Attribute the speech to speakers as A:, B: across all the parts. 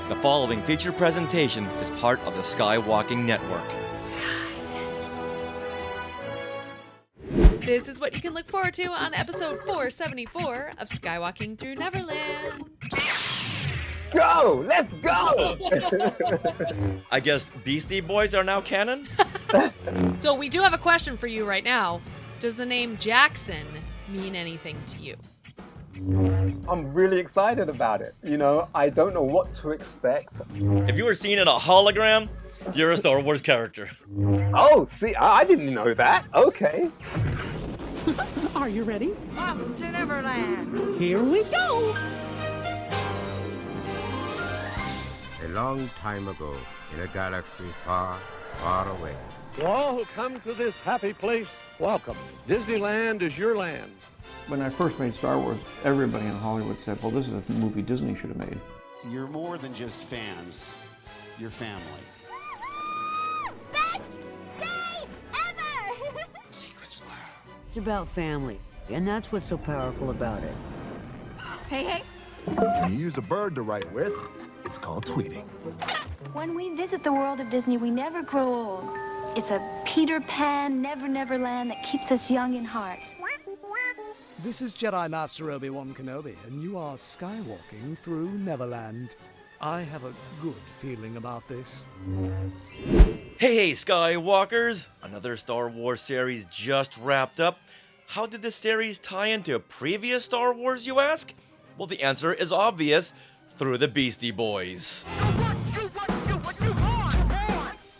A: The following feature presentation is part of the Skywalking Network.
B: This is what you can look forward to on episode 474 of Skywalking Through Neverland.
C: Go! Let's go!
A: I guess Beastie Boys are now canon?
B: So we do have a question for you right now. Does the name Jackson mean anything to you?
C: I'm really excited about it. You know, I don't know what to expect.
A: If you were seen in a hologram, you're a Star Wars character.
C: Oh, see, I didn't know that. Okay.
D: Are you ready?
E: Off to Neverland.
D: Here we go!
F: A long time ago, in a galaxy far, far away.
G: To all who come to this happy place, welcome. Disneyland is your land.
H: When I first made Star Wars, everybody in Hollywood said, well, this is a movie Disney should have made.
I: You're more than just fans. You're family.
J: Best day ever!
I: Secrets love.
E: It's about family, and that's what's so powerful about it.
J: Hey.
K: When you use a bird to write with, it's called tweeting.
J: When we visit the world of Disney, we never grow old. It's a Peter Pan, Never Land that keeps us young in heart.
D: This is Jedi Master Obi-Wan Kenobi, and you are skywalking through Neverland. I have a good feeling about this.
A: Hey, Skywalkers! Another Star Wars series just wrapped up. How did this series tie into a previous Star Wars, you ask? Well, the answer is obvious. Through the Beastie Boys.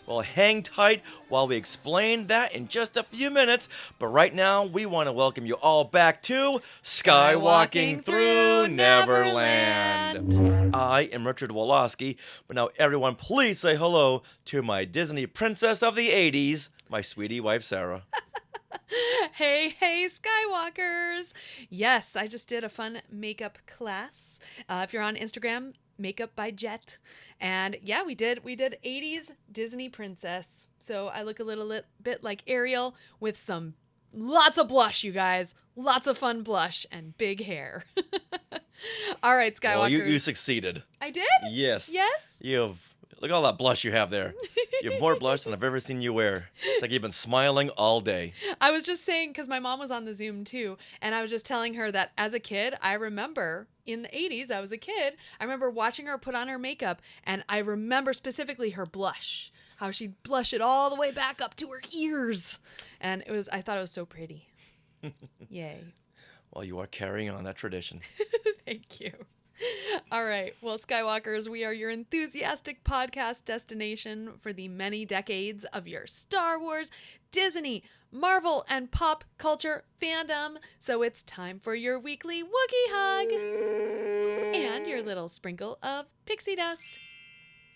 A: Well, hang tight while we explain that in just a few minutes. But right now, we want to welcome you all back to Skywalking Through Neverland. I am Richard Woloski, but now everyone please say hello to my Disney princess of the 80s, my sweetie wife, Sarah.
B: Hey, Skywalkers! Yes, I just did a fun makeup class. If you're on Instagram, Makeup by Jet. And yeah, we did 80s Disney princess. So I look a little bit like Ariel with lots of blush, you guys. Lots of fun blush and big hair. All right, Skywalkers.
A: Well, you succeeded.
B: I did?
A: Yes.
B: Yes?
A: Look at all that blush you have there. You have more blush than I've ever seen you wear. It's like you've been smiling all day.
B: I was just saying, because my mom was on the Zoom too, and I was just telling her that as a kid, I remember in the 80s, I was a kid, I remember watching her put on her makeup, and I remember specifically her blush, how she'd blush it all the way back up to her ears. And I thought it was so pretty. Yay.
A: Well, you are carrying on that tradition.
B: Thank you. All right. Well, Skywalkers, we are your enthusiastic podcast destination for the many decades of your Star Wars, Disney, Marvel, and pop culture fandom. So it's time for your weekly Wookiee hug and your little sprinkle of pixie dust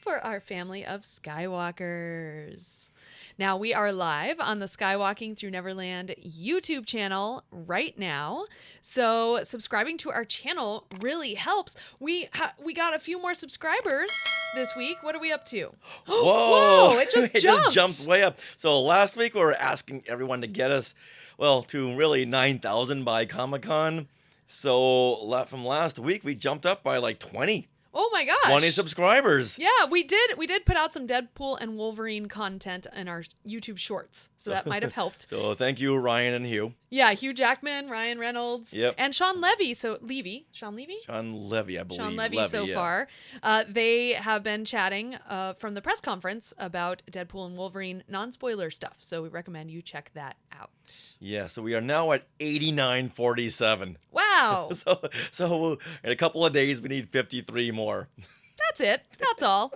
B: for our family of Skywalkers. Now, we are live on the Skywalking Through Neverland YouTube channel right now. So subscribing to our channel really helps. We got a few more subscribers this week. What are we up to?
A: Whoa!
B: It just
A: it
B: jumped.
A: just jumped way up. So last week we were asking everyone to get us, to really 9,000 by Comic-Con. So from last week we jumped up by like 20.
B: Oh my gosh.
A: 20 subscribers.
B: Yeah, we did put out some Deadpool and Wolverine content in our YouTube shorts. So that might have helped.
A: So thank you, Ryan and Hugh.
B: Yeah, Hugh Jackman, Ryan Reynolds,
A: yep.
B: And Sean Levy. Sean Levy, I believe.
A: Sean
B: Levy so far. They have been chatting from the press conference about Deadpool and Wolverine non-spoiler stuff. So we recommend you check that out.
A: Yeah, so we are now at 8947.
B: Wow.
A: so in a couple of days we need 53 more.
B: That's it. That's all.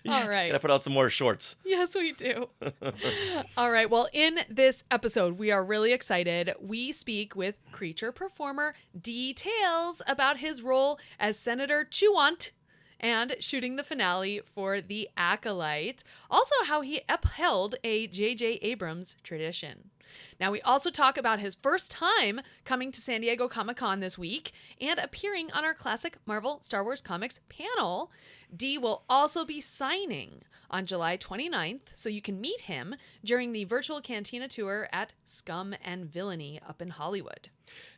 B: All right.
A: Gotta put out some more shorts.
B: Yes, we do. All right. Well, in this episode, we are really excited. We speak with creature performer Dee Tails about his role as Senator Chuwant and shooting the finale for The ACOLYTE. Also, how he upheld a J.J. Abrams tradition. Now, we also talk about his first time coming to San Diego Comic-Con this week and appearing on our classic Marvel Star Wars Comics panel. Dee will also be signing on July 29th, so you can meet him during the Virtual Cantina tour at Scum Villainy up in Hollywood.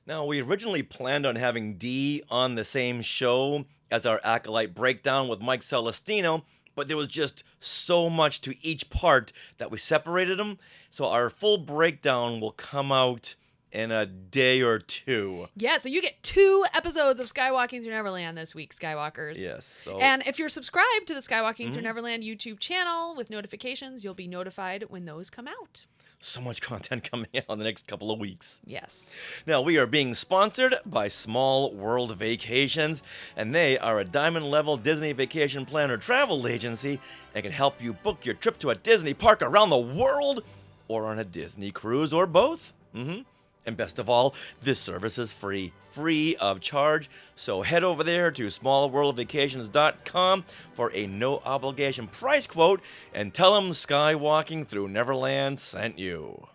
A: Now, we originally planned on having Dee on the same show as our ACOLYTE breakdown with Mike Celestino, but there was just so much to each part that we separated them. So our full breakdown will come out in a day or two.
B: Yeah, so you get 2 episodes of Skywalking Through Neverland this week, Skywalkers.
A: Yes. So...
B: And if you're subscribed to the Skywalking Through Neverland YouTube channel with notifications, you'll be notified when those come out.
A: So much content coming out in the next couple of weeks.
B: Yes.
A: Now, we are being sponsored by Small World Vacations, and they are a diamond-level Disney vacation planner travel agency that can help you book your trip to a Disney park around the world or on a Disney cruise or both. And best of all, this service is free of charge. So head over there to smallworldvacations.com for a no-obligation price quote and tell them Skywalking Through Neverland sent you.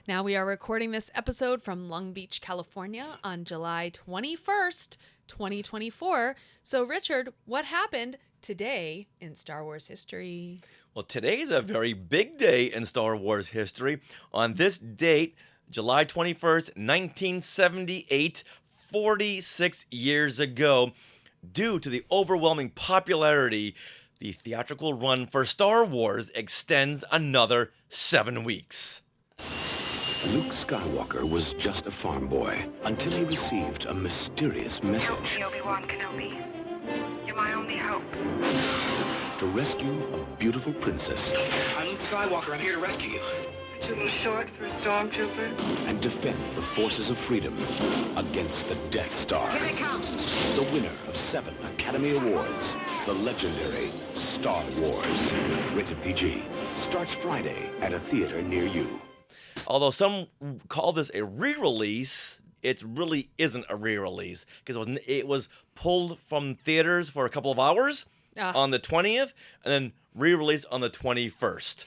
B: Now we are recording this episode from Long Beach, California on July 21st, 2024. So Richard, what happened today in Star Wars history?
A: Well, today is a very big day in Star Wars history. On this date, July 21st, 1978, 46 years ago, due to the overwhelming popularity, the theatrical run for Star Wars extends another 7 weeks.
L: Luke Skywalker was just a farm boy until he received a mysterious message.
M: Help me, Obi-Wan Kenobi. You're my only hope.
L: To rescue a beautiful princess.
N: I'm Luke Skywalker. I'm here to rescue you.
M: Too little short for a stormtrooper.
L: And defend the forces of freedom against the Death Star.
M: Here they come.
L: The winner of 7 Academy Awards, the legendary Star Wars. Rated PG. Starts Friday at a theater near you.
A: Although some call this a re-release, it really isn't a re-release because it was pulled from theaters for a couple of hours on the 20th and then re-released on the 21st.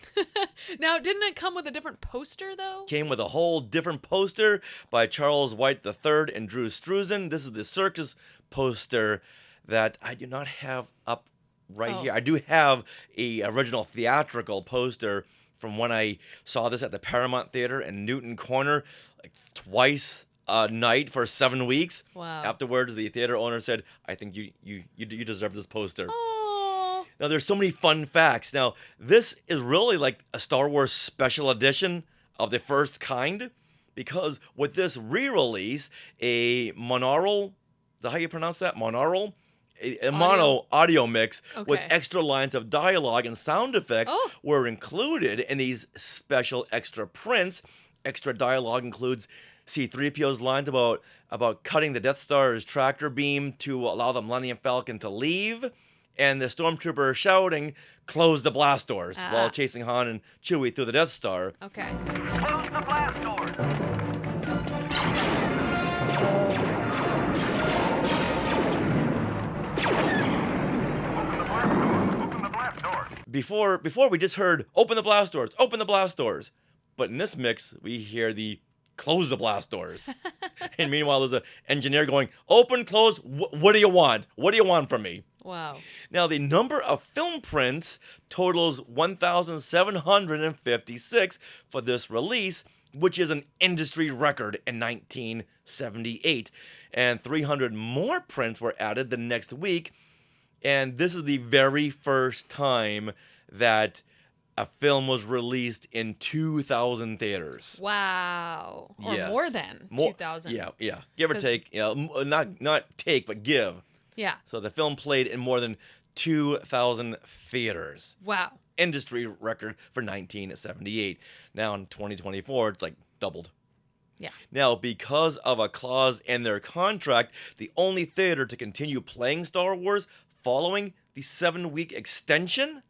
B: Now, didn't it come with a different poster, though?
A: Came with a whole different poster by Charles White III and Drew Struzan. This is the circus poster that I do not have up here. I do have a original theatrical poster from when I saw this at the Paramount Theater in Newton Corner, like twice a night for 7 weeks.
B: Wow.
A: Afterwards, the theater owner said, "I think you deserve this poster."
B: Oh.
A: Now, there's so many fun facts. Now, this is really like a Star Wars special edition of the first kind, because with this re-release, a monaural, is that how you pronounce that? Monaural? A mono audio mix with extra lines of dialogue and sound effects were included in these special extra prints. Extra dialogue includes C-3PO's lines about cutting the Death Star's tractor beam to allow the Millennium Falcon to leave, and the Stormtrooper shouting, "Close the blast doors," while chasing Han and Chewie through the Death Star.
B: Okay.
N: Close the blast doors.
K: Open the blast doors.
A: Before we just heard, "Open the blast doors, open the blast doors." But in this mix, we hear the "close the blast doors." And meanwhile, there's an engineer going, "Open, close, what do you want? What do you want from me?"
B: Wow.
A: Now, the number of film prints totals 1,756 for this release, which is an industry record in 1978. And 300 more prints were added the next week. And this is the very first time that a film was released in 2,000 theaters.
B: Wow. Or
A: Yes.
B: more than 2,000.
A: Yeah. Give or take. Not take, but give.
B: Yeah.
A: So the film played in more than 2,000 theaters.
B: Wow.
A: Industry record for 1978. Now in 2024, it's like doubled.
B: Yeah.
A: Now, because of a clause in their contract, the only theater to continue playing Star Wars following the 7-week extension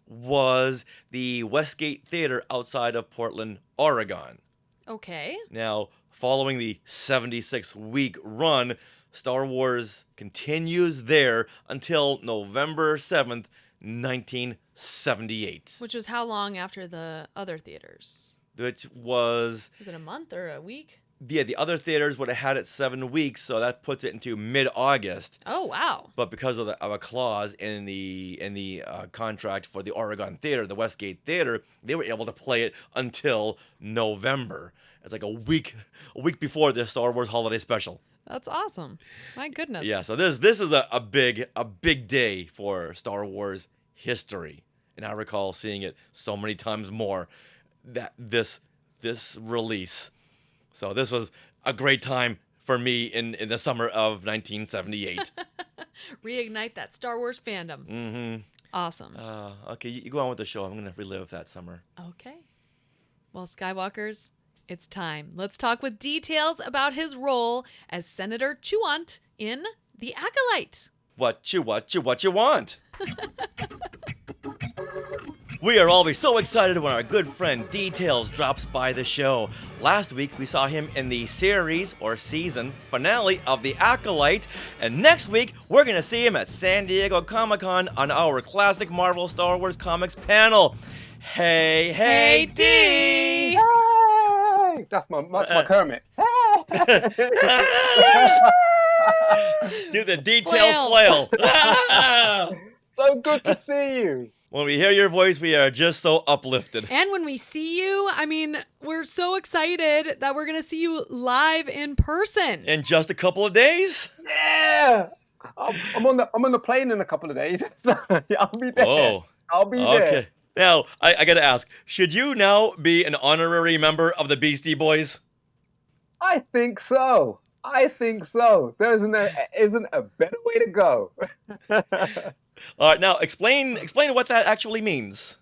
A: was the Westgate Theater outside of Portland, Oregon.
B: Okay.
A: Now, following the 76-week run, Star Wars continues there until November 7th, 1978.
B: Which was how long after the other theaters?
A: Which was...
B: Is it a month or a week?
A: Yeah, the other theaters would have had it 7 weeks, so that puts it into mid-August.
B: Oh, wow.
A: But because of a clause in the contract for the Oregon Theater, the Westgate Theater, they were able to play it until November. It's like a week before the Star Wars Holiday Special.
B: That's awesome. My goodness.
A: Yeah, so this is a big day for Star Wars history. And I recall seeing it so many times more that this release. So this was a great time for me in the summer of 1978.
B: Reignite that Star Wars fandom.
A: Mm-hmm.
B: Awesome.
A: Okay, you go on with the show. I'm going to relive that summer.
B: Okay. Well, Skywalkers, it's time. Let's talk with Dee Tails about his role as Senator Chuwant in The Acolyte.
A: What you want? We are always so excited when our good friend Dee Tails drops by the show. Last week, we saw him in the series or season finale of The Acolyte, and next week, we're going to see him at San Diego Comic-Con on our classic Marvel Star Wars comics panel. Hey, Dee!
C: Hey! That's my Kermit.
A: Do the Dee Tails flail.
C: So good to see you.
A: When we hear your voice, we are just so uplifted.
B: And when we see you, I mean, we're so excited that we're going to see you live in person.
A: In just a couple of days?
C: Yeah. I'm on the plane in a couple of days. I'll be there.
A: Oh.
C: I'll be there.
A: Okay. Now, I got to ask, should you now be an honorary member of the Beastie Boys?
C: I think so. There isn't a better way to go.
A: All right, now explain what that actually means.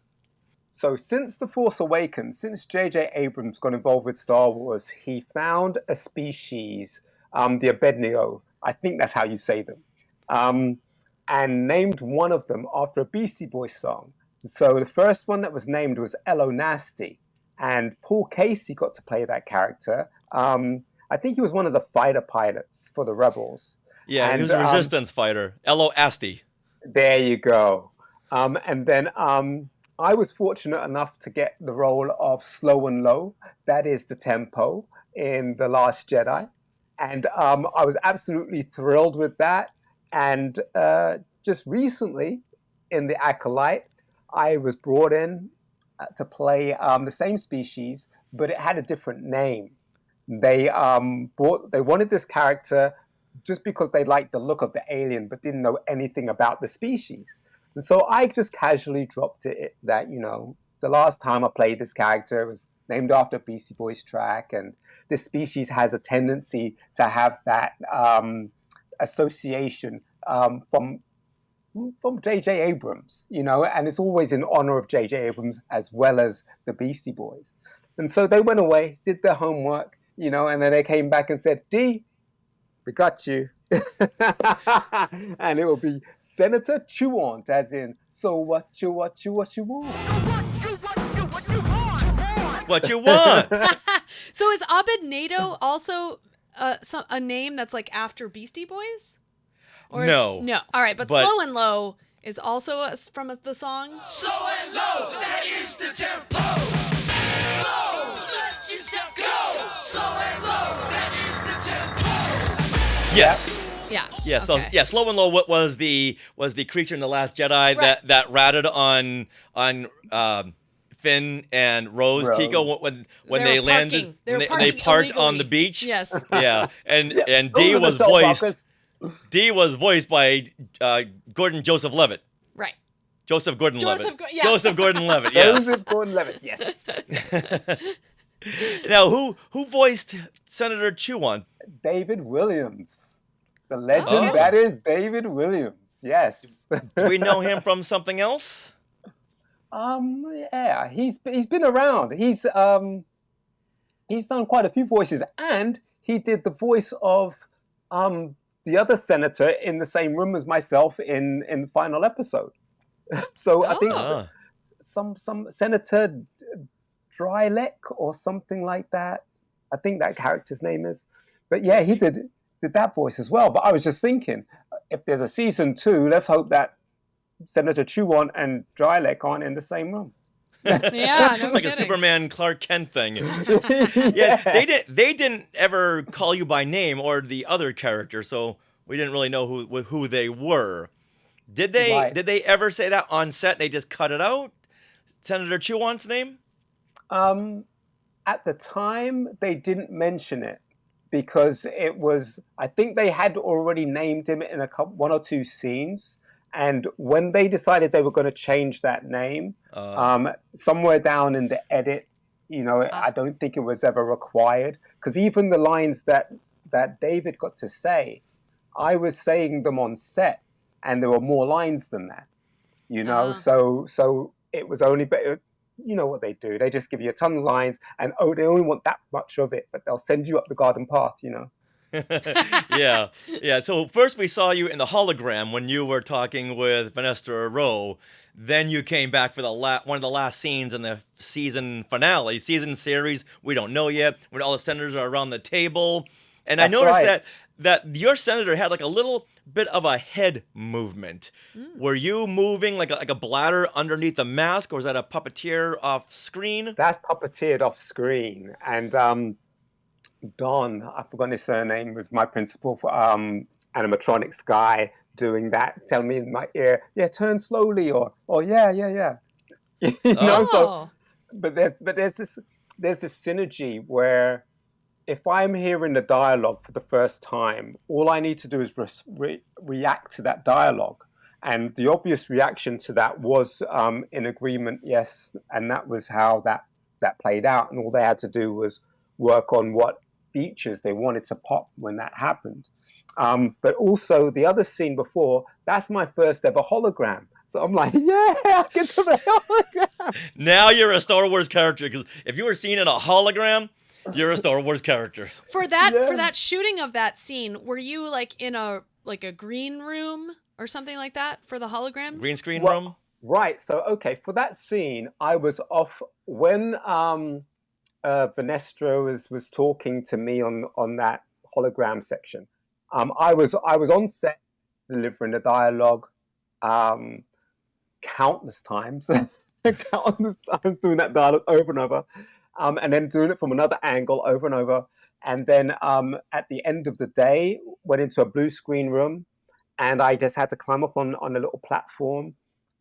C: So since The Force Awakens, since J.J. Abrams got involved with Star Wars, he found a species, the Abednego, I think that's how you say them, and named one of them after a Beastie Boys song. So the first one that was named was Ello Nasty, and Paul Casey got to play that character. I think he was one of the fighter pilots for the Rebels.
A: Yeah, he was a resistance fighter, Ello Asti.
C: There you go. And then I was fortunate enough to get the role of Slow and Low, that is the tempo, in The Last Jedi. And I was absolutely thrilled with that. And just recently, in The Acolyte, I was brought in to play the same species, but it had a different name. They wanted this character just because they liked the look of the alien, but didn't know anything about the species. And so I just casually dropped it that, the last time I played this character, it was named after a Beastie Boys track, and this species has a tendency to have that association from J.J. Abrams, and it's always in honor of J.J. Abrams as well as the Beastie Boys. And so they went away, did their homework, and then they came back and said, Dee, we got you. And it will be Senator Chuwant, as in, so what you want?
A: What you want?
B: So is Abednego also a name that's like after Beastie Boys?
A: No.
B: No. All right, but Slow and Low is also from the song?
O: Slow and low, that is the tempo. Slow, let yourself go. Slow and low, that is the tempo.
A: Yes.
B: Yeah.
A: Yeah. So
B: okay.
A: Slow and Low was the creature in The Last Jedi that ratted on Finn and Rose Tico when they landed. They parked illegally on the beach.
B: Yes.
A: Yeah. And Dee was voiced. Dee was voiced by Gordon Joseph Levitt.
B: Right.
A: Joseph Gordon-Levitt.
B: Yeah.
A: Joseph Gordon-Levitt. Yes.
C: Joseph Gordon-Levitt. Yes.
A: Now, who voiced Senator Chuwant?
C: David Williams, the legend that is David Williams. Yes.
A: Do we know him from something else?
C: Yeah, he's been around. He's done quite a few voices, and he did the voice of the other senator in the same room as myself in the final episode. So I think some Senator Drylek or something like that. I think that character's name is. But yeah, he did that voice as well. But I was just thinking, if there's a season 2, let's hope that Senator Chuwant and Drylek aren't in the same room.
B: Yeah, no
A: like
B: kidding.
A: A Superman Clark Kent thing. Yeah, they didn't ever call you by name or the other character, so we didn't really know who they were. Did they?
C: Right.
A: Did they ever say that on set? They just cut it out. Senator Chuwant's name.
C: At the time, they didn't mention it because it was, I think they had already named him in one or two scenes. And when they decided they were going to change that name, somewhere down in the edit, I don't think it was ever required. Because even the lines that David got to say, I was saying them on set, and there were more lines than that. So it was only, but you know what they do? They just give you a ton of lines, and they only want that much of it, but they'll send you up the garden path.
A: Yeah. So first we saw you in the hologram when you were talking with Vanessa Rowe. Then you came back for one of the last scenes in the season finale, season series. We don't know yet. When all the senators are around the table, and I noticed that your senator had like a little bit of a head movement. Were you moving like a bladder underneath the mask, or was that a puppeteer off screen?
C: That's puppeteered off screen, and Don, I've forgotten his surname, was my principal animatronics guy doing that, telling me in my ear, yeah, turn slowly, or yeah. So, but there's this synergy where if I'm hearing the dialogue for the first time, all I need to do is react to that dialogue. And the obvious reaction to that was in agreement, yes, and that was how that played out. And all they had to do was work on what features they wanted to pop when that happened. But also the other scene before, that's my first ever hologram. So I'm like, yeah, I get to the hologram.
A: Now you're a Star Wars character, because if you were seen in a hologram, you're a Star Wars character.
B: For that shooting of that scene, were you like in a green room or something like that for the hologram?
A: Green screen room?
C: Right. So, okay, for that scene, I was off when Vanessa was talking to me on that hologram section. I was on set delivering the dialogue countless times doing that dialogue over and over, and then doing it from another angle over and over. And then at the end of the day, went into a blue screen room, and I just had to climb up on a little platform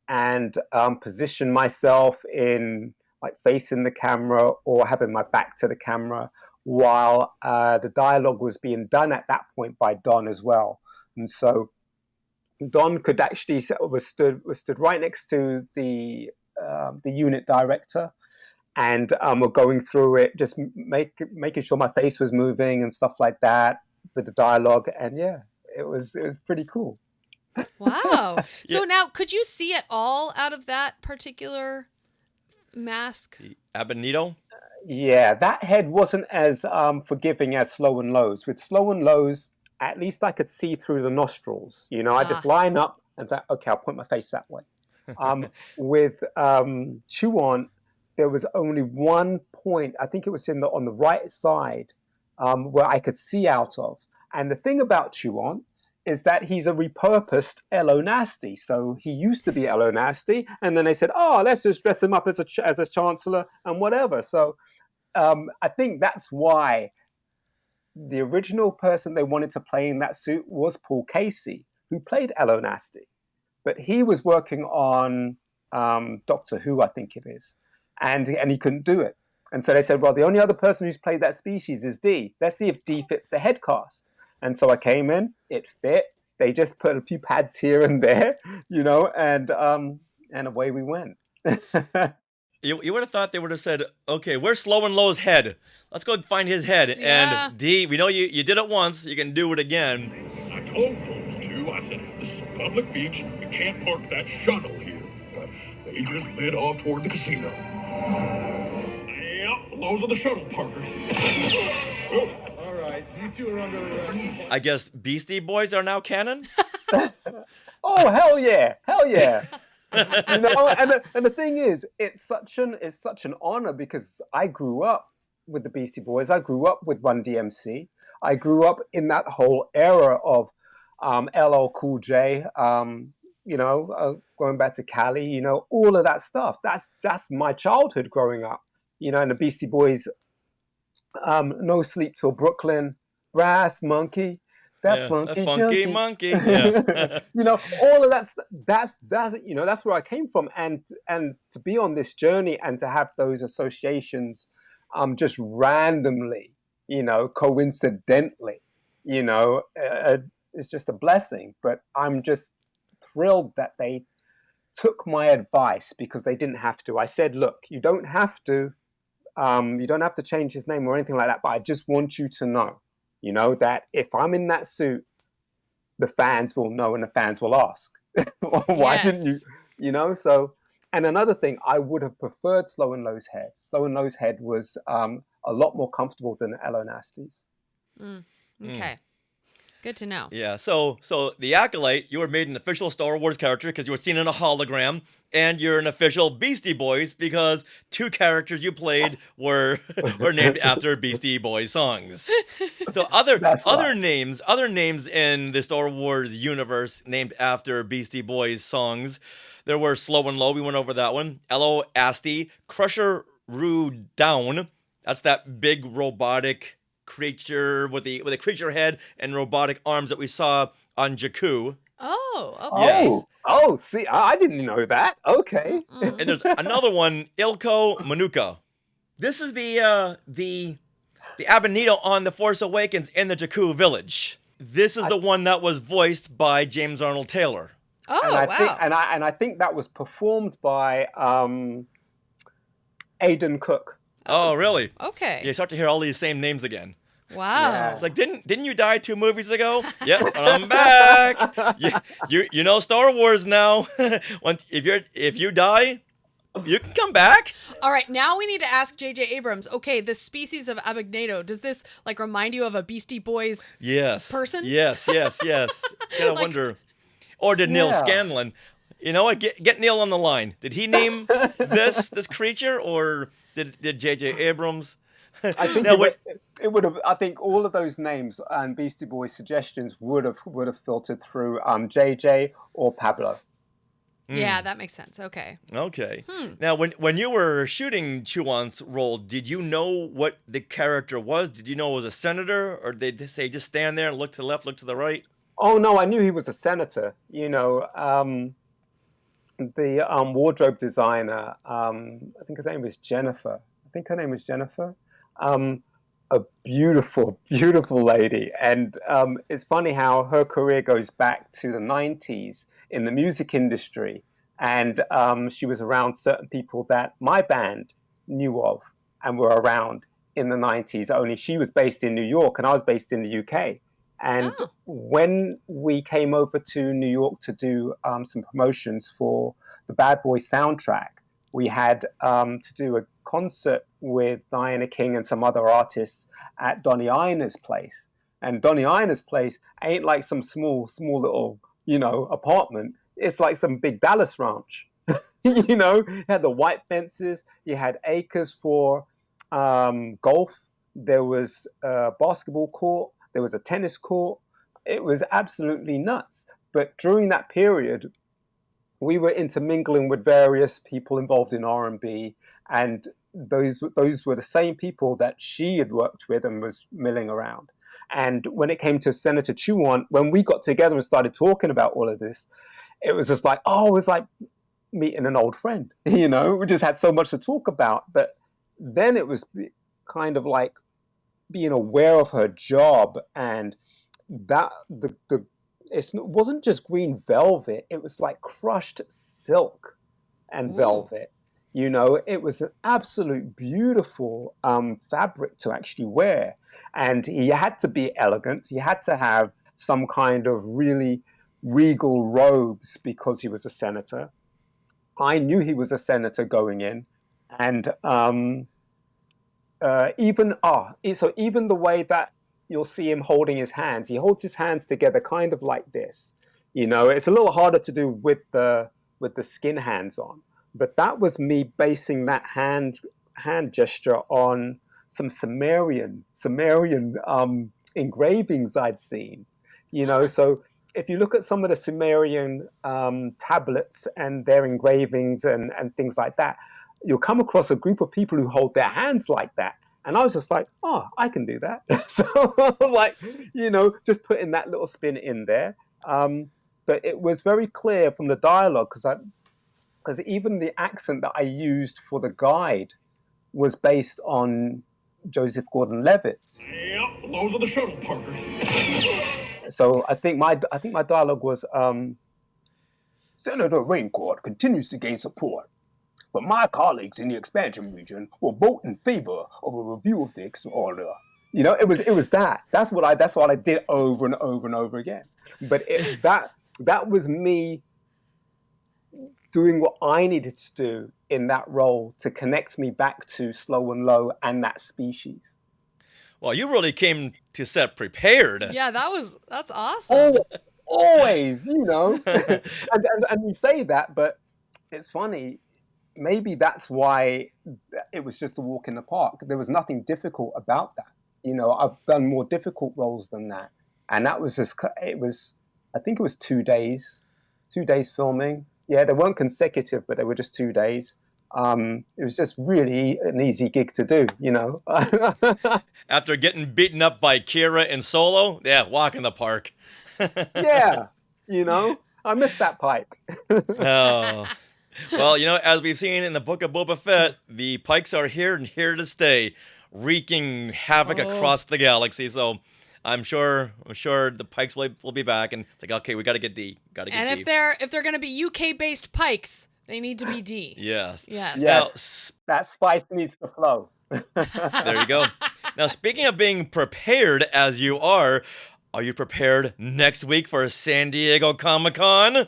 C: and position myself in like facing the camera or having my back to the camera while the dialogue was being done at that point by Don as well. And so Don could actually was stood right next to the unit director, and we're going through it, just making sure my face was moving and stuff like that with the dialogue. And yeah, it was pretty cool.
B: Wow. So now, could you see it all out of that particular mask?
A: Abedito?
C: Yeah, that head wasn't as forgiving as Slow and Low's. With Slow and Low's, at least I could see through the nostrils. I just line up and say, okay, I'll point my face that way. With Chuwant, there was only one point, I think it was on the right side, where I could see out of. And the thing about Chuwant is that he's a repurposed Elo Nasty. So he used to be Elo Nasty, and then they said, oh, let's just dress him up as a chancellor and whatever. So I think that's why the original person they wanted to play in that suit was Paul Casey, who played Elo Nasty. But he was working on Doctor Who, I think it is, and he couldn't do it. And so they said, well, the only other person who's played that species is Dee. Let's see if Dee fits the head cast. And so I came in, it fit. They just put a few pads here and there, and away we went.
A: You would have thought they would have said, okay, where's Slow and Low's head? Let's go find his head.
B: Yeah.
A: And Dee, we know you did it once, you can do it again.
P: I told those two, I said, this is a public beach, you can't park that shuttle here. But they just lit off toward the casino. Yep, those are the shuttle parkers.
D: All right, you two are under arrest.
A: I guess Beastie Boys are now canon?
C: Oh, hell yeah. And the thing is, it's such an honor because I grew up with the Beastie Boys. I grew up with Run DMC. I grew up in that whole era of LL Cool J, going back to Cali, all of that stuff. That's my childhood growing up, and the Beastie Boys, No Sleep Till Brooklyn, Brass Monkey, that funky
A: monkey. Yeah.
C: All of that's where I came from, and to be on this journey and to have those associations, just randomly coincidentally, it's just a blessing. But I'm just thrilled that they took my advice because they didn't have to. I said, look, you don't have to change his name or anything like that, but I just want you to know, that if I'm in that suit, the fans will know and the fans will ask, why didn't you, so. And another thing, I would have preferred Slow and Low's head. Slow and Low's head was a lot more comfortable than Elo Nasty's.
B: Okay. Good to know.
A: Yeah, so the Acolyte, you were made an official Star Wars character because you were seen in a hologram, and you're an official Beastie Boys because 2 characters you played were named after Beastie Boys songs. So other names in the Star Wars universe named after Beastie Boys songs, there were Slow and Low, we went over that one, Elo Asti, Crusher Roo Down, that's that big robotic creature with a creature head and robotic arms that we saw on Jakku.
B: Oh, okay.
A: Yes.
C: Oh, see, I didn't know that. Okay.
A: And there's another one, Ilko Manuka. This is the Abedito on The Force Awakens in the Jakku village. This is the one that was voiced by James Arnold Taylor.
B: Oh, wow.
C: I think that was performed by Aidan Cook.
A: Oh, really?
B: Okay.
A: You start to hear all these same names again.
B: Wow.
C: Yeah.
A: It's like, didn't you die 2 movies ago? Yep, I'm back. You know Star Wars now. If you die, you can come back.
B: All right, now we need to ask J.J. Abrams. Okay, the species of Abedito, does this remind you of a Beastie Boys person?
A: Yes. Kind of wonder. Or did Neil Scanlon? You know what? Get Neil on the line. Did he name this creature, or did J.J. Abrams?
C: I think it would have. I think all of those names and Beastie Boys suggestions would have filtered through JJ or Pablo.
B: Yeah, that makes sense. Okay.
A: Now, when you were shooting Chuwant's role, did you know what the character was? Did you know it was a senator, or did they just stand there and look to the left, look to the right?
C: Oh no, I knew he was a senator. The wardrobe designer. I think her name was Jennifer. A beautiful, beautiful lady. And it's funny how her career goes back to the 90s in the music industry. And she was around certain people that my band knew of and were around in the 90s. Only she was based in New York and I was based in the UK. And when we came over to New York to do some promotions for the Bad Boys soundtrack, we had to do a concert with Diana King and some other artists at Donny Ienner's place. And Donny Ienner's place ain't like some small little, apartment. It's like some big Dallas ranch. You had the white fences, you had acres for golf, there was a basketball court, there was a tennis court. It was absolutely nuts. But during that period, we were intermingling with various people involved in R&B, and those were the same people that she had worked with and was milling around. And when it came to Senator Chuwant, when we got together and started talking about all of this, it was just like, it was like meeting an old friend. We just had so much to talk about. But then it was kind of like being aware of her job, and that it wasn't just green velvet, it was like crushed silk and velvet. It was an absolute beautiful fabric to actually wear. And he had to be elegant. He had to have some kind of really regal robes because he was a senator. I knew he was a senator going in. And even the way that you'll see him holding his hands, he holds his hands together kind of like this. It's a little harder to do with the skin hands on, but that was me basing that hand gesture on some Sumerian engravings I'd seen. So if you look at some of the Sumerian tablets and their engravings and things like that, you'll come across a group of people who hold their hands like that. And I was just like, I can do that. So just putting that little spin in there. But it was very clear from the dialogue, because even the accent that I used for the guide was based on Joseph Gordon-Levitt's.
P: Yep, those are the shuttle parkers.
C: So I think my dialogue was, Senator Raincourt continues to gain support, but my colleagues in the expansion region will vote in favor of a review of the order. You know, it was that. That's what I did over and over and over again. But that was me doing what I needed to do in that role to connect me back to Slow and Low and that species.
A: Well, you really came to set prepared.
B: Yeah, that's awesome.
C: Always, you know. and you say that, but it's funny. Maybe that's why it was just a walk in the park. There was nothing difficult about that. You know, I've done more difficult roles than that. And that was I think it was 2 days filming. Yeah, they weren't consecutive, but they were just 2 days. It was just really an easy gig to do, you know.
A: After getting beaten up by Kira in Solo, yeah, walk in the park.
C: Yeah, you know, I missed that pike.
A: Oh. Well, you know, as we've seen in the Book of Boba Fett, the pikes are here and here to stay, wreaking havoc across the galaxy. So I'm sure the pikes will be back, and it's like, okay, we got to get D.
B: And if they're going to be UK-based pikes, they need to be D.
A: Yes.
B: Yes.
A: Now,
C: that spice needs to flow.
A: There you go. Now, speaking of being prepared as you are you prepared next week for San Diego Comic-Con?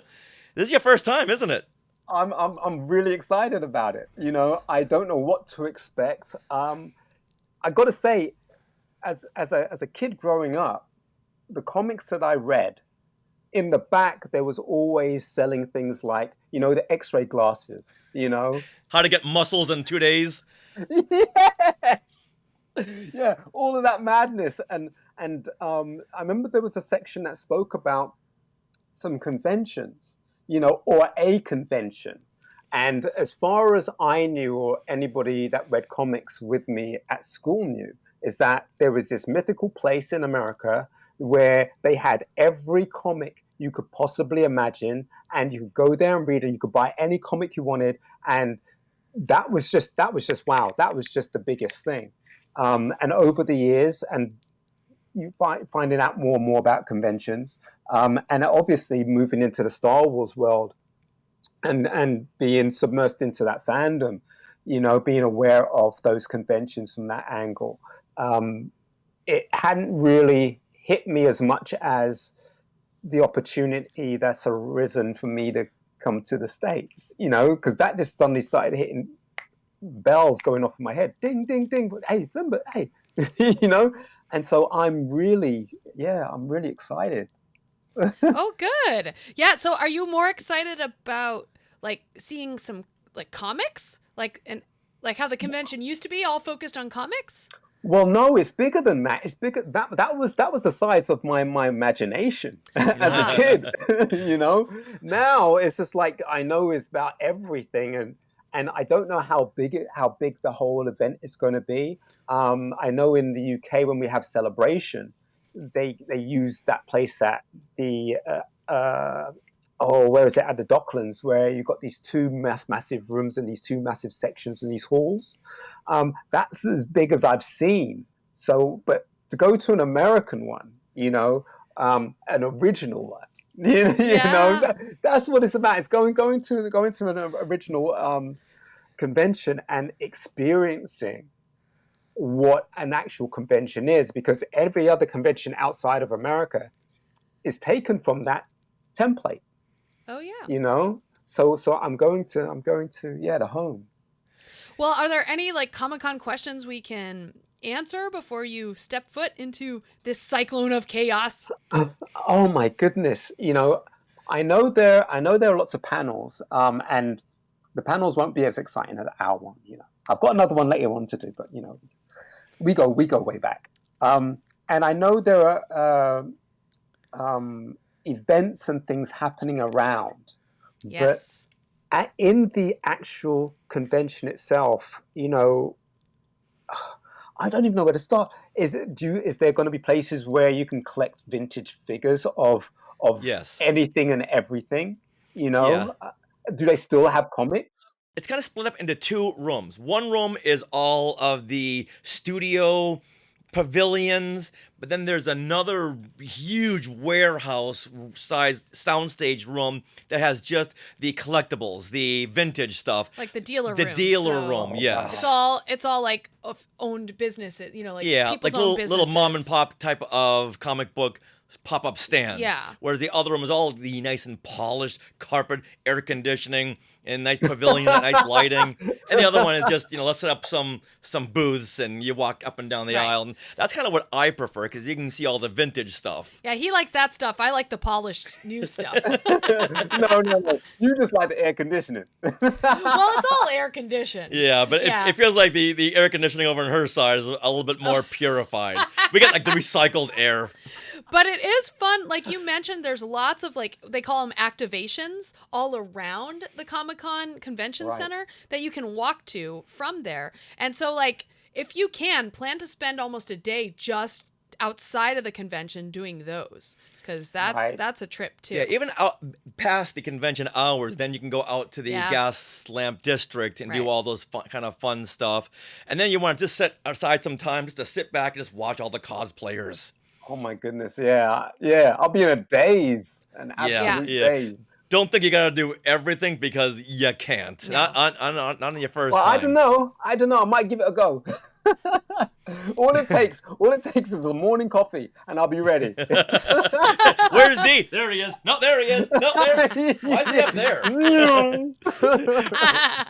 A: This is your first time, isn't it?
C: I'm really excited about it. You know, I don't know what to expect. I got to say, as a kid growing up, the comics that I read, in the back there was always selling things like, you know, the X-ray glasses. You know,
A: how to get muscles in 2 days.
C: Yes. Yeah, all of that madness, and I remember there was a section that spoke about some conventions. You know, or a convention. And as far as I knew, or anybody that read comics with me at school knew, is that there was this mythical place in America where they had every comic you could possibly imagine, and you could go there and read, and you could buy any comic you wanted. And that was just wow. That was just the biggest thing. And over the years, and you finding out more and more about conventions, and obviously moving into the Star Wars world, and being submersed into that fandom, you know, being aware of those conventions from that angle, it hadn't really hit me as much as the opportunity that's arisen for me to come to the States, you know, because that just suddenly started hitting bells going off in my head, ding, ding, ding. Hey, remember, hey, you know. And so I'm really excited.
B: Oh, good. Yeah. So are you more excited about like seeing some like comics, like how the convention used to be all focused on comics?
C: Well, no, it's bigger than that. It's bigger. That was the size of my imagination as a kid. You know, now it's just like I know it's about everything, and I don't know how big the whole event is going to be. I know in the UK when we have Celebration, they use that place at the where is it, at the Docklands, where you've got these two massive rooms and these two massive sections and these halls. That's as big as I've seen. So, but to go to an American one, you know, an original one, you know, that's what it's about. It's going to an original convention and experiencing what an actual convention is, because every other convention outside of America is taken from that template.
B: Oh yeah.
C: You know, so I'm going to the home.
B: Well, are there any like Comic-Con questions we can answer before you step foot into this cyclone of chaos?
C: Oh my goodness. You know, I know there are lots of panels, and the panels won't be as exciting as our one, you know. I've got another one later on to do, but you know, we go way back. And I know there are events and things happening around.
B: Yes.
C: But in the actual convention itself, you know, I don't even know where to start. Is there going to be places where you can collect vintage figures of
A: yes.
C: anything and everything? You know, do they still have comics?
A: it's kind of split up into two rooms. One room is all of the studio pavilions, but then there's another huge warehouse-sized soundstage room that has just the collectibles, the vintage stuff.
B: Like the dealer room.
A: The dealer room, yes.
B: It's all like owned businesses, like people's
A: like
B: own businesses.
A: little mom and pop type of comic book pop-up stands.
B: Yeah.
A: Whereas the other room is all the nice and polished carpet, air conditioning, and nice pavilion, and nice lighting. And the other one is just, let's set up some booths and you walk up and down the aisle. And that's kind of what I prefer because you can see all the vintage stuff.
B: Yeah, he likes that stuff. I like the polished new stuff.
C: No. You just like the air conditioning.
B: Well, it's all air conditioned.
A: Yeah, but it feels like the air conditioning over on her side is a little bit more purified. We get like the recycled air.
B: But it is fun. Like you mentioned, there's lots of they call them activations all around the Comic-Con Convention Center that you can walk to from there. And so if you can, plan to spend almost a day just outside of the convention doing those. Because that's a trip too.
A: Yeah, even out past the convention hours, then you can go out to the gas lamp district and do all those kind of fun stuff. And then you want to just set aside some time just to sit back and just watch all the cosplayers.
C: Oh my goodness, yeah. I'll be in a daze, an absolute daze.
A: Don't think you gotta do everything because you can't.
B: No.
A: Not on your first
C: Well,
A: time.
C: I don't know. I might give it a go. all it takes is a morning coffee, and I'll be ready.
A: Where's Dee? There he is. No, there he is. No, there. Why is he up there?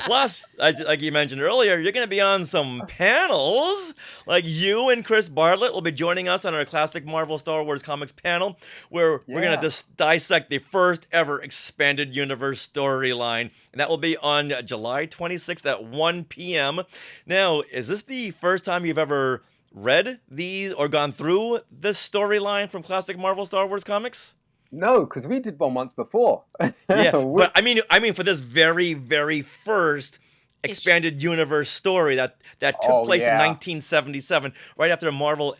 A: Plus, like you mentioned earlier, you're going to be on some panels. Like you and Chris Bartlett will be joining us on our classic Marvel Star Wars comics panel, where we're going to dissect the first ever expanded universe storyline. And that will be on July 26th at 1 p.m. Now, is this the first time you've ever read these or gone through this storyline from classic Marvel Star Wars comics?
C: No, because we did one once before.
A: Yeah, but I mean for this very, very first expanded universe story that took place in 1977, right after Marvel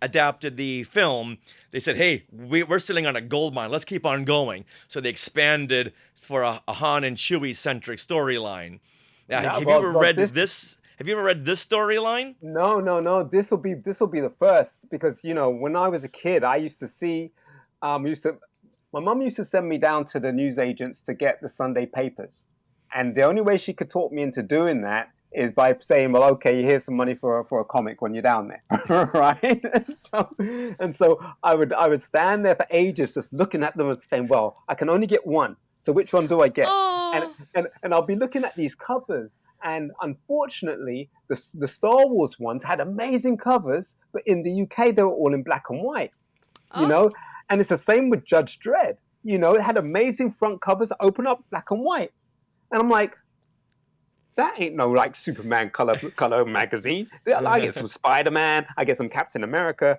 A: adapted the film. They said, hey, we're sitting on a gold mine. Let's keep on going. So they expanded for a Han and Chewie-centric storyline. Now, have you ever read this? Have you ever read this storyline?
C: No. This will be the first because when I was a kid, I used to see, my mum used to send me down to the newsagents to get the Sunday papers, and the only way she could talk me into doing that is by saying, well, okay, here's some money for a comic when you're down there, right? And so I would stand there for ages just looking at them and saying, well, I can only get one. So which one do I get? And I'll be looking at these covers, and unfortunately, the Star Wars ones had amazing covers, but in the UK they were all in black and white, And it's the same with Judge Dredd. It had amazing front covers, open up black and white, and I'm like, that ain't no Superman color magazine. I get some Spider-Man, I get some Captain America.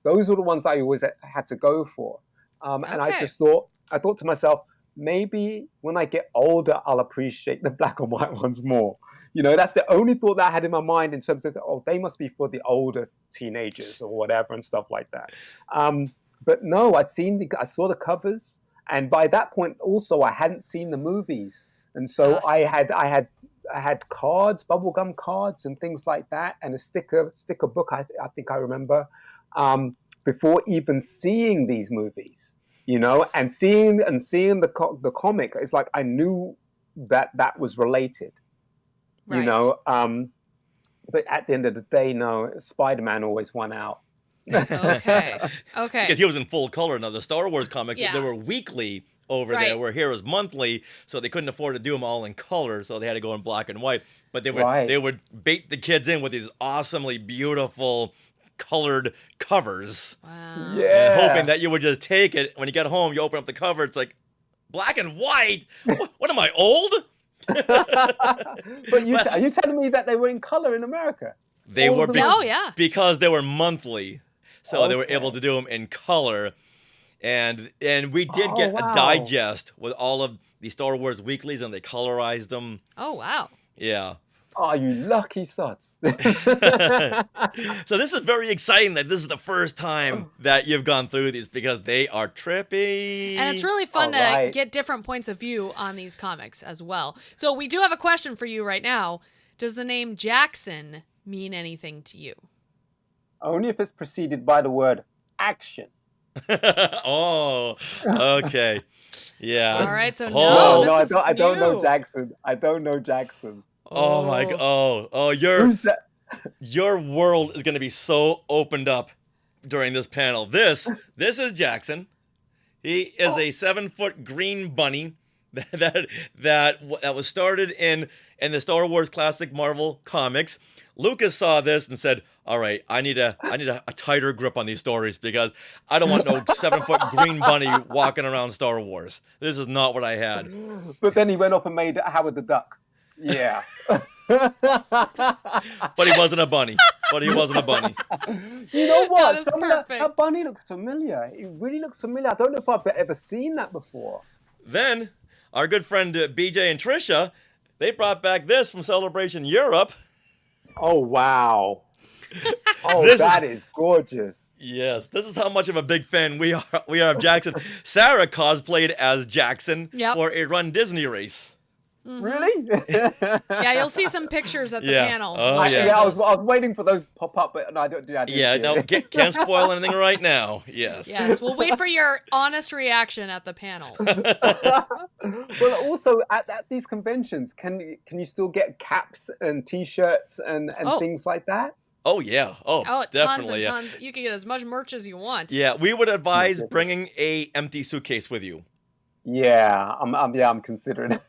C: Those were the ones I always had to go for, and I thought to myself, maybe when I get older, I'll appreciate the black and white ones more. That's the only thought that I had in my mind in terms of, they must be for the older teenagers or whatever and stuff like that. But no, I saw the covers, and by that point also I hadn't seen the movies, and so I had cards, bubblegum cards, and things like that, and a sticker book. I think I remember before even seeing these movies. And seeing the comic, it's like I knew that was related,
B: right.
C: But at the end of the day, no, Spider-Man always won out.
B: Okay.
A: Because he was in full color. Now the Star Wars comics, they were weekly over there, where here was monthly, so they couldn't afford to do them all in color, so they had to go in black and white. But they would bait the kids in with these awesomely beautiful colored covers.
B: Wow.
C: Yeah.
A: And hoping that you would just take it. When you get home, you open up the cover, it's like black and white. What am I, old?
C: But are you telling me that they were in color in America?
A: They were
B: because
A: they were monthly, so they were able to do them in color. And we did get a digest with all of the Star Wars weeklies, and they colorized them.
B: Oh wow!
A: Yeah.
C: Oh, you lucky sods.
A: So this is very exciting that this is the first time that you've gone through these because they are trippy.
B: And it's really fun to get different points of view on these comics as well. So we do have a question for you right now. Does the name Jackson mean anything to you?
C: Only if it's preceded by the word action.
A: Oh, okay. Yeah.
B: All right, so
C: I don't know Jackson. I don't know Jackson.
A: Oh my god. Oh, your world is going to be so opened up during this panel. This is Jackson. He is a 7-foot green bunny that was started in the Star Wars classic Marvel comics. Lucas saw this and said, "All right, I need a tighter grip on these stories because I don't want no 7-foot green bunny walking around Star Wars. This is not what I had."
C: But then he went off and made Howard the Duck. Yeah.
A: But he wasn't a bunny. You
C: know what?
B: That
C: bunny looks familiar. It really looks familiar. I don't know if I've ever seen that before.
A: Then our good friend BJ and Trisha, they brought back this from Celebration Europe.
C: Oh, wow. That is gorgeous.
A: Yes, this is how much of a big fan we are of Jackson. Sarah cosplayed as Jackson for a Run Disney race.
B: Mm-hmm.
C: Really?
B: Yeah, you'll see some pictures at the panel.
A: Oh,
C: I was waiting for those to pop up, but no, I didn't.
A: Can't spoil anything right now. Yes.
B: Yes, we'll wait for your honest reaction at the panel.
C: Well, also at these conventions, can you still get caps and T-shirts and things like that?
A: Oh yeah. Oh, definitely.
B: Tons. You can get as much merch as you want.
A: Yeah, we would advise bringing a empty suitcase with you.
C: Yeah, I'm considering it.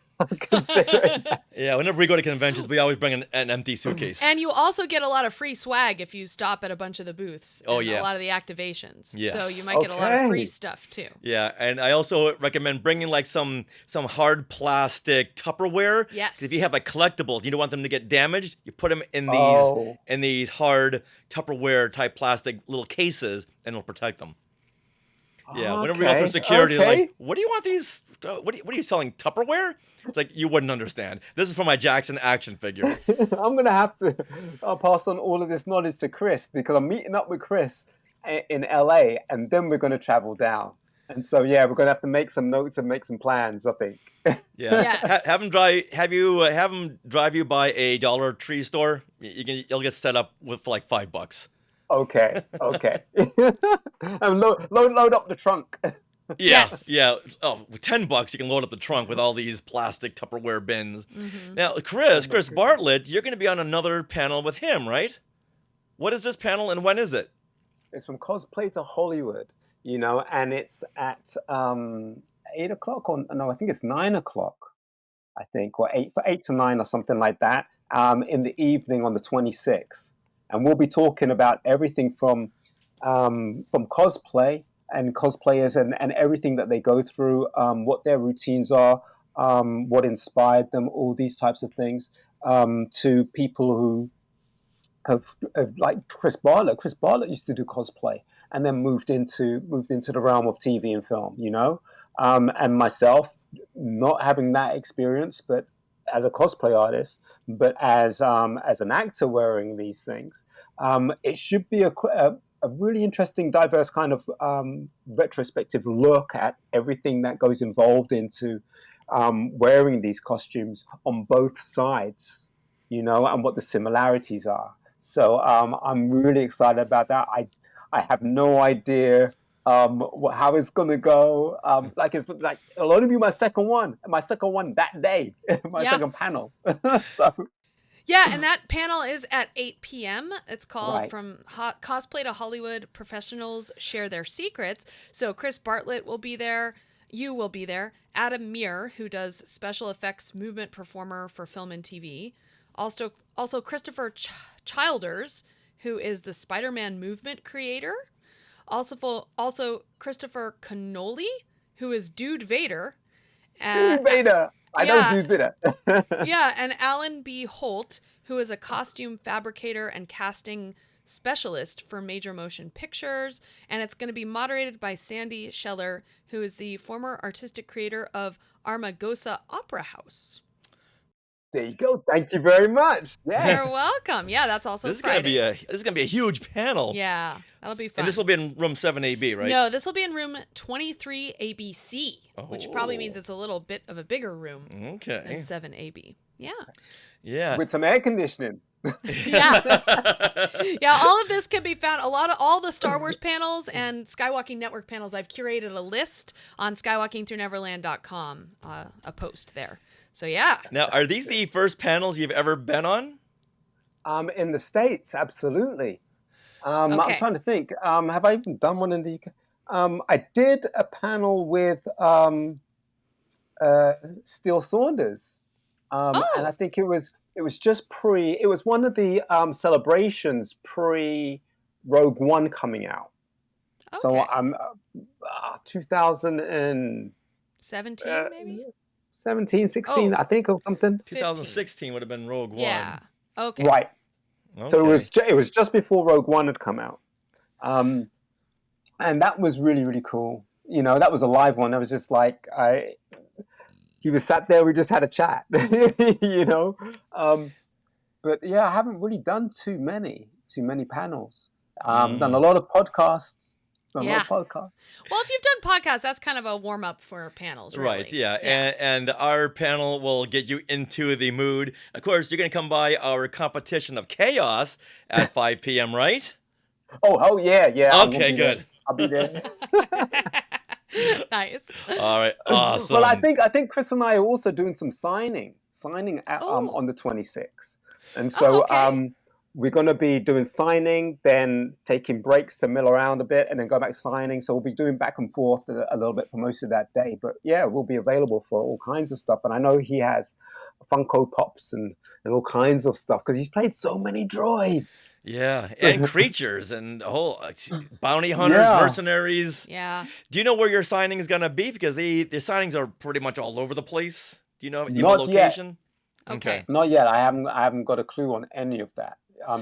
A: Yeah, whenever we go to conventions, we always bring an empty suitcase.
B: And you also get a lot of free swag if you stop at a bunch of the booths.
A: Oh,
B: and
A: yeah.
B: a lot of the activations.
A: Yes.
B: So you might get a lot of free stuff too.
A: Yeah, and I also recommend bringing like some hard plastic Tupperware.
B: Yes.
A: If you have like collectibles, you don't want them to get damaged. You put them in these hard Tupperware type plastic little cases, and it'll protect them. Yeah, whenever we go through security, they're like, "What do you want these? What are you selling Tupperware?" It's like you wouldn't understand. This is for my Jackson action figure.
C: I'm gonna have to pass on all of this knowledge to Chris because I'm meeting up with Chris in LA, and then we're gonna travel down. And so we're gonna have to make some notes and make some plans, I think.
A: Yeah.
B: Yes.
A: Have them drive you by a Dollar Tree store. You'll get set up for like $5.
C: Okay. And load up the trunk.
A: Yes. Yeah. Oh, with $10, you can load up the trunk with all these plastic Tupperware bins.
B: Mm-hmm.
A: Now, Chris Bartlett, you're going to be on another panel with him, right? What is this panel and when is it?
C: It's from Cosplay to Hollywood, and it's at 8 o'clock or no, I think it's 9 o'clock, I think, or 8 to 9 or something like that, in the evening on the 26th. And we'll be talking about everything from cosplay and cosplayers and everything that they go through, what their routines are, what inspired them, all these types of things, to people who have like Chris Bartlett. Chris Bartlett used to do cosplay and then moved into the realm of TV and film, and myself, not having that experience, but as a cosplay artist, but as an actor wearing these things, it should be a really interesting, diverse kind of retrospective look at everything that goes involved into wearing these costumes on both sides, and what the similarities are. So I'm really excited about that. I have no idea how it's gonna go. It'll only be my second one that day, second panel. So.
B: Yeah, and that panel is at 8 p.m. It's called
C: Right.
B: From Cosplay to Hollywood, Professionals Share Their Secrets. So Chris Bartlett will be there. You will be there. Adam Muir, who does special effects movement performer for film and TV. Also Christopher Childers, who is the Spider-Man movement creator. Also Christopher Cannoli, who is Dude Vader.
C: Dude Vader! I know Dude Vader.
B: Yeah, and Alan B. Holt, who is a costume fabricator and casting specialist for major motion pictures. And it's going to be moderated by Sandy Scheller, who is the former artistic creator of Armagosa Opera House.
C: There you go. Thank you very much. Yeah.
B: You're welcome. Yeah, that's also
A: This is
B: Friday.
A: gonna be a huge panel.
B: Yeah, that'll be fun.
A: And this will be in room 7AB, right?
B: No, this will be in room 23 ABC, which probably
A: Oh.
B: means it's a little bit of a bigger room
A: Okay.
B: than 7AB. Yeah.
A: Yeah.
C: With some air conditioning.
B: Yeah. Yeah, all of this can be found, all the Star Wars panels and Skywalking Network panels, I've curated a list on skywalkingthroughneverland.com, a post there. So yeah.
A: Now, are these the first panels you've ever been on?
C: In the States, absolutely. I'm
B: Okay.
C: trying to think. Have I even done one in the UK? I did a panel with Steele Saunders, and I think it was just it was one of the celebrations pre Rogue One coming out.
B: Okay.
C: So 2017
B: maybe?
C: 17, 16, I think, or something.
A: 2016 would have been Rogue One.
B: Yeah. Okay.
C: Right. So
A: Okay.
C: it was just before Rogue One had come out, and that was really, really cool. You know, that was a live one. I was just like, he was sat there. We just had a chat. You know, but yeah, I haven't really done too many panels. Done a lot of podcasts.
B: Yeah. Well, if you've done podcasts, that's kind of a warm up for panels, really.
A: Right, yeah. And our panel will get you into the mood. Of course, you're going to come by our competition of chaos at 5 p.m., right?
C: Oh yeah.
A: Okay, good.
C: I'll be there.
B: Nice.
A: All right, awesome.
C: Well, I think Chris and I are also doing some signing at, on the 26th, and so we're going to be doing signing, then taking breaks to mill around a bit, and then go back signing. So we'll be doing back and forth a little bit for most of that day. But yeah, we'll be available for all kinds of stuff. And I know he has Funko Pops and all kinds of stuff because he's played so many droids.
A: Yeah, and creatures and whole bounty hunters, mercenaries.
B: Yeah.
A: Do you know where your signing is going to be? Because the signings are pretty much all over the place. Do you know your
C: Not
A: location?
C: Yet.
A: Okay.
C: Not yet. I haven't got a clue on any of that.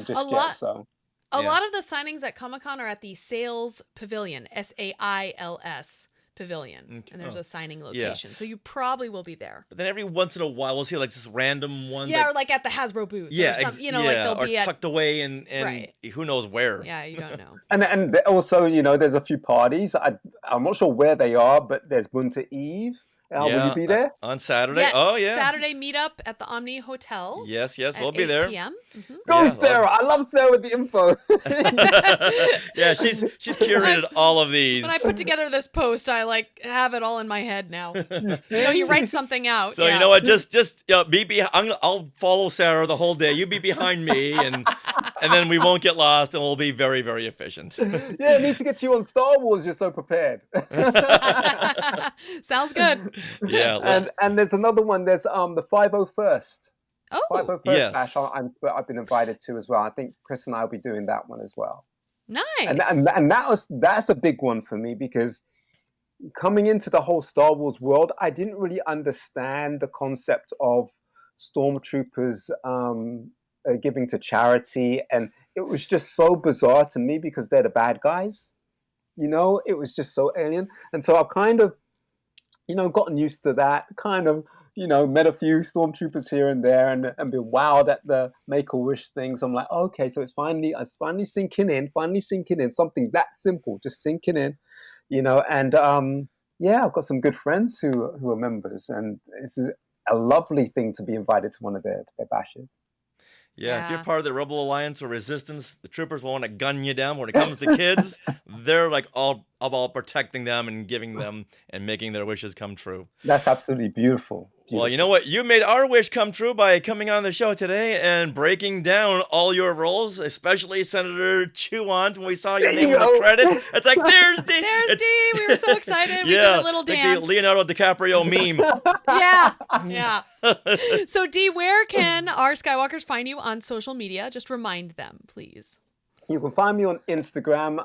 C: Just yet. So.
B: A lot of the signings at Comic-Con are at the Sales Pavilion, SAILS Pavilion, and there's a signing location. So you probably will be there.
A: But then every once in a while, we'll see like this random one.
B: Yeah, or like at the Hasbro booth.
A: Yeah,
B: or like they'll
A: or
B: be at,
A: tucked away and
B: Right.
A: who knows where.
B: Yeah, you don't know.
C: And also, there's a few parties. I'm not sure where they are, but there's Bunta Eve. Will you be there?
A: On Saturday?
B: Yes,
A: oh, yeah.
B: Saturday meetup at the Omni Hotel.
A: Yes,
B: at
A: we'll be
B: 8
A: there.
B: PM. Mm-hmm.
C: Go, Sarah. I love Sarah with the info.
A: Yeah, she's curated all of these.
B: When I put together this post, I have it all in my head now. You write something out.
A: So you know what? Just I'll follow Sarah the whole day. You be behind me, and then we won't get lost, and we'll be very, very efficient.
C: Yeah, I need to get you on Star Wars. You're so prepared.
B: Sounds good.
A: Yeah.
C: And there's another one. There's the 501st.
B: Oh,
C: 501st
A: yes.
C: Bash. I've been invited to as well. I think Chris and I will be doing that one as well.
B: Nice.
C: And that's a big one for me because coming into the whole Star Wars world, I didn't really understand the concept of stormtroopers giving to charity, and it was just so bizarre to me because they're the bad guys. It was just so alien, and so I've kind of gotten used to that, kind of, met a few stormtroopers here and there and been wowed at the Make-A-Wish things. I'm like, okay, so it's finally sinking in, something that simple, just sinking in, and I've got some good friends who are members, and it's a lovely thing to be invited to one of their bashes.
A: Yeah, if you're part of the Rebel Alliance or Resistance, the troopers will want to gun you down. When it comes to kids, they're like all about protecting them and giving them and making their wishes come true.
C: That's absolutely beautiful.
A: Well, you know what? You made our wish come true by coming on the show today and breaking down all your roles, especially Senator Chuwant. When we saw your name in the credits, it's like, there's Dee.
B: There's Dee. We were so excited. We did a little dance.
A: Like the Leonardo DiCaprio meme.
B: Yeah. So, Dee, where can our Skywalkers find you on social media? Just remind them, please.
C: You can find me on Instagram,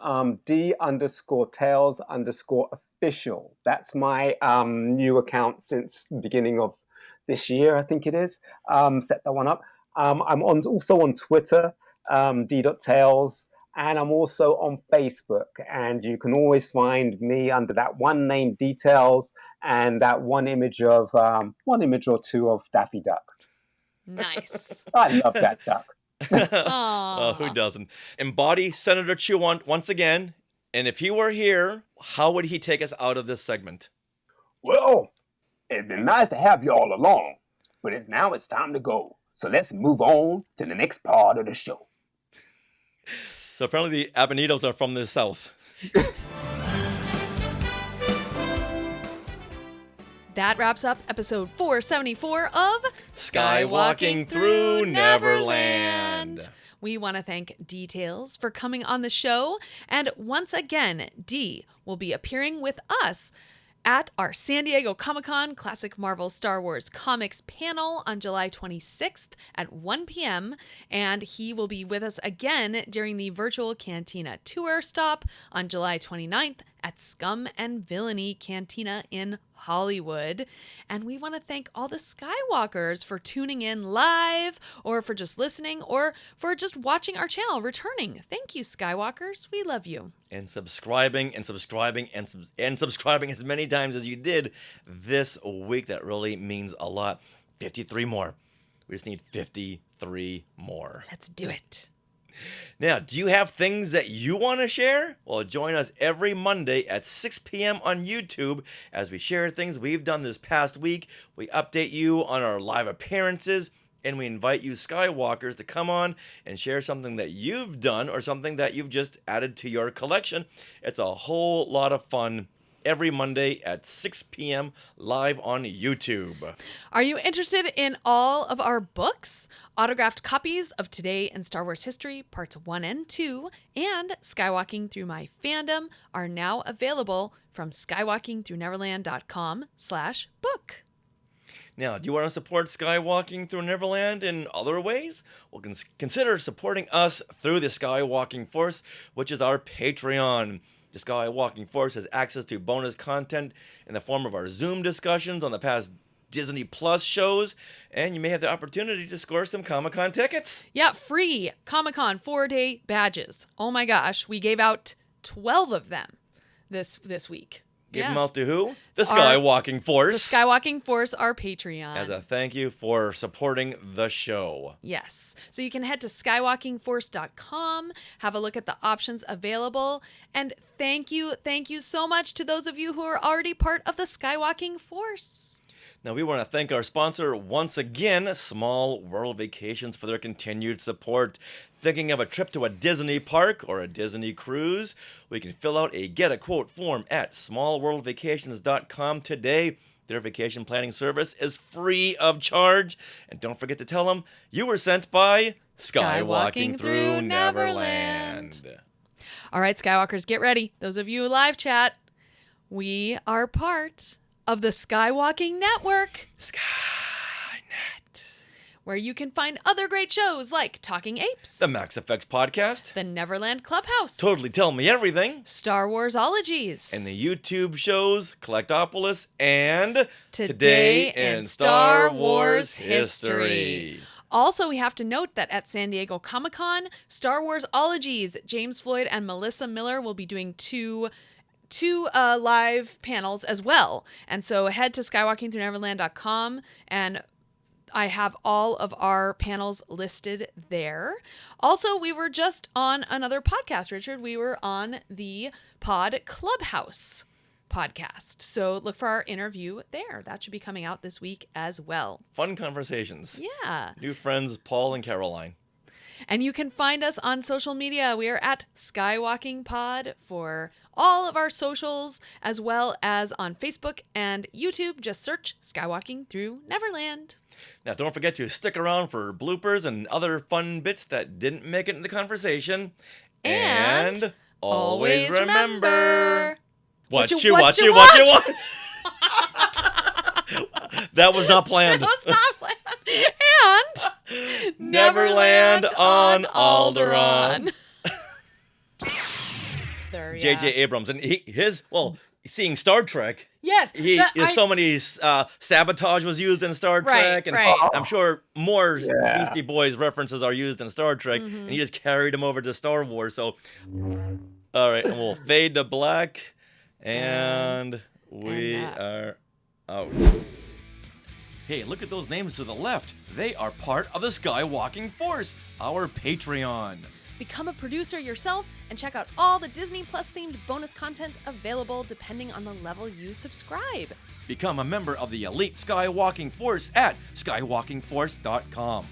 C: D_Tails_official. That's my new account since the beginning of this year, I think it is. Set that one up. I'm also on Twitter, D.Tails, and I'm also on Facebook. And you can always find me under that one name, Dee Tails, and that one image or two of Daffy Duck.
B: Nice.
C: I love that duck.
A: Oh, who doesn't? Embody Senator Chuwant once again. And if he were here, how would he take us out of this segment?
C: Well, it'd been nice to have you all along, but now it's time to go. So let's move on to the next part of the show.
A: So apparently the Abonitos are from the South.
B: That wraps up episode 474 of
A: Skywalking Through Neverland.
B: We want to thank Dee Tails for coming on the show. And once again, Dee will be appearing with us at our San Diego Comic-Con Classic Marvel Star Wars Comics panel on July 26th at 1 p.m. And he will be with us again during the Virtual Cantina tour stop on July 29th at Scum and Villainy Cantina in Hollywood. And we want to thank all the Skywalkers for tuning in live, or for just listening, or for just watching our channel returning. Thank you, Skywalkers. We love you.
A: And subscribing and subscribing and subscribing as many times as you did this week. That really means a lot. 53 more. We just need 53 more.
B: Let's do it.
A: Now, do you have things that you want to share? Well, join us every Monday at 6 p.m. on YouTube as we share things we've done this past week. We update you on our live appearances, and we invite you Skywalkers to come on and share something that you've done or something that you've just added to your collection. It's a whole lot of fun every Monday at 6 p.m. live on YouTube.
B: Are you interested in all of our books? Autographed copies of Today in Star Wars History, Parts 1 and 2, and Skywalking Through My Fandom are now available from skywalkingthrough.neverland.com/book.
A: Now, do you want to support Skywalking Through Neverland in other ways? Well, consider supporting us through the Skywalking Force, which is our Patreon. The Skywalking Force has access to bonus content in the form of our Zoom discussions on the past Disney Plus shows, and you may have the opportunity to score some Comic-Con tickets.
B: Yeah, free Comic-Con 4-day badges. Oh my gosh, we gave out 12 of them this week.
A: Give them out to who? The Skywalking Force.
B: The Skywalking Force, our Patreon.
A: As a thank you for supporting the show.
B: Yes. So you can head to skywalkingforce.com, have a look at the options available, and thank you so much to those of you who are already part of the Skywalking Force.
A: Now, we want to thank our sponsor once again, Small World Vacations, for their continued support. Thinking of a trip to a Disney park or a Disney cruise? We can fill out a Get a Quote form at smallworldvacations.com today. Their vacation planning service is free of charge. And don't forget to tell them you were sent by Skywalking Through Neverland.
B: All right, Skywalkers, get ready. Those of you live chat, we are part of the Skywalking Network. Skynet. Where you can find other great shows like Talking Apes,
A: The Max Effects Podcast,
B: The Neverland Clubhouse,
A: Totally Tell Me Everything,
B: Star Warsologies,
A: and the YouTube shows Collectopolis and
B: Today in Star Wars History. Also, we have to note that at San Diego Comic-Con, Star Warsologies, James Floyd and Melissa Miller will be doing two live panels as well. And so head to skywalkingthrough.neverland.com, and I have all of our panels listed there. Also, we were just on another podcast, Richard. We were on the Pod Clubhouse podcast. So look for our interview there. That should be coming out this week as well.
A: Fun conversations.
B: Yeah.
A: New friends, Paul and Caroline.
B: And you can find us on social media. We are at Skywalking Pod for all of our socials, as well as on Facebook and YouTube. Just search Skywalking Through Neverland.
A: Now, don't forget to stick around for bloopers and other fun bits that didn't make it in the conversation.
B: And always remember...
A: What you want. That was not planned.
B: That was not planned. And Neverland on Alderaan. There, yeah.
A: J.J. Abrams, and seeing Star Trek.
B: Yes.
A: So many sabotage was used in Star Trek, and I'm sure more Beastie Boys references are used in Star Trek, and he just carried them over to Star Wars. So, all right, and we'll fade to black, and we are out. Hey, look at those names to the left. They are part of the Skywalking Force, our Patreon.
B: Become a producer yourself and check out all the Disney Plus themed bonus content available depending on the level you subscribe.
A: Become a member of the elite Skywalking Force at skywalkingforce.com.